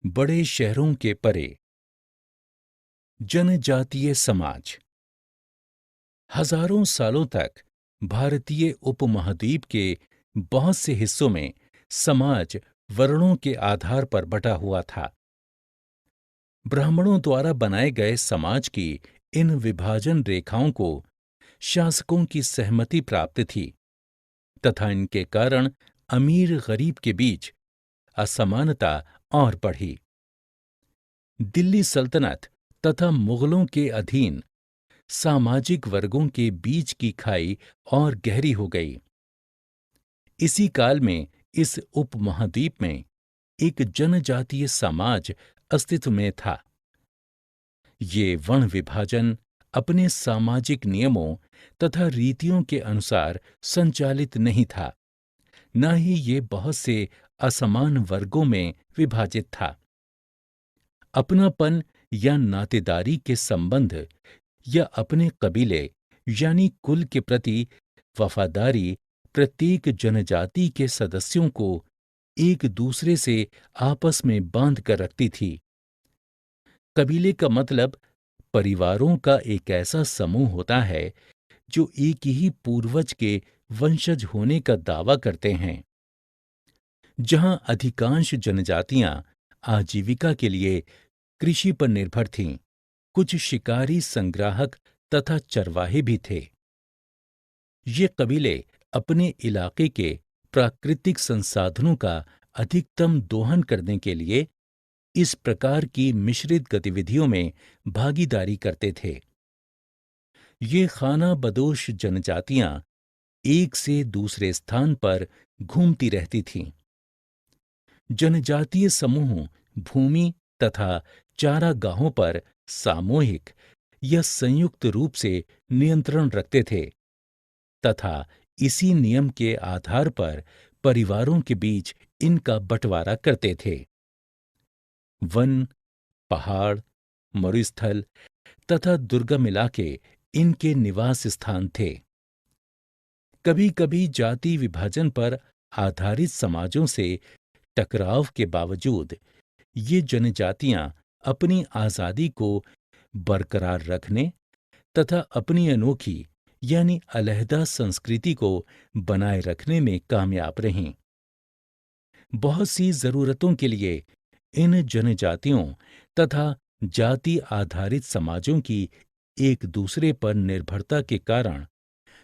बड़े शहरों के परे जनजातीय समाज हजारों सालों तक भारतीय उपमहाद्वीप के बहुत से हिस्सों में समाज वर्णों के आधार पर बटा हुआ था। ब्राह्मणों द्वारा बनाए गए समाज की इन विभाजन रेखाओं को शासकों की सहमति प्राप्त थी तथा इनके कारण अमीर गरीब के बीच असमानता और बढ़ी। दिल्ली सल्तनत तथा मुगलों के अधीन सामाजिक वर्गों के बीच की खाई और गहरी हो गई। इसी काल में इस उपमहाद्वीप में एक जनजातीय समाज अस्तित्व में था। ये वर्ण विभाजन अपने सामाजिक नियमों तथा रीतियों के अनुसार संचालित नहीं था, न ही ये बहुत से असमान वर्गों में विभाजित था। अपनापन या नातेदारी के संबंध या अपने कबीले यानी कुल के प्रति वफादारी प्रत्येक जनजाति के सदस्यों को एक दूसरे से आपस में बांध कर रखती थी। कबीले का मतलब परिवारों का एक ऐसा समूह होता है जो एक ही पूर्वज के वंशज होने का दावा करते हैं। जहां अधिकांश जनजातियां आजीविका के लिए कृषि पर निर्भर थीं, कुछ शिकारी संग्राहक तथा चरवाहे भी थे। ये कबीले अपने इलाके के प्राकृतिक संसाधनों का अधिकतम दोहन करने के लिए इस प्रकार की मिश्रित गतिविधियों में भागीदारी करते थे। ये खाना बदोश जनजातियां एक से दूसरे स्थान पर घूमती रहती थीं। जनजातीय समूह भूमि तथा चारागाहों पर सामूहिक या संयुक्त रूप से नियंत्रण रखते थे तथा इसी नियम के आधार पर परिवारों के बीच इनका बंटवारा करते थे। वन, पहाड़, मरुस्थल तथा दुर्गम इलाके इनके निवास स्थान थे। कभी कभी जाति विभाजन पर आधारित समाजों से टकराव के बावजूद ये जनजातियां अपनी आजादी को बरकरार रखने तथा अपनी अनोखी यानी अलहदा संस्कृति को बनाए रखने में कामयाब रहीं। बहुत सी जरूरतों के लिए इन जनजातियों तथा जाति आधारित समाजों की एक दूसरे पर निर्भरता के कारण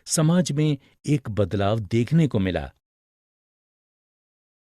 समाज में एक बदलाव देखने को मिला।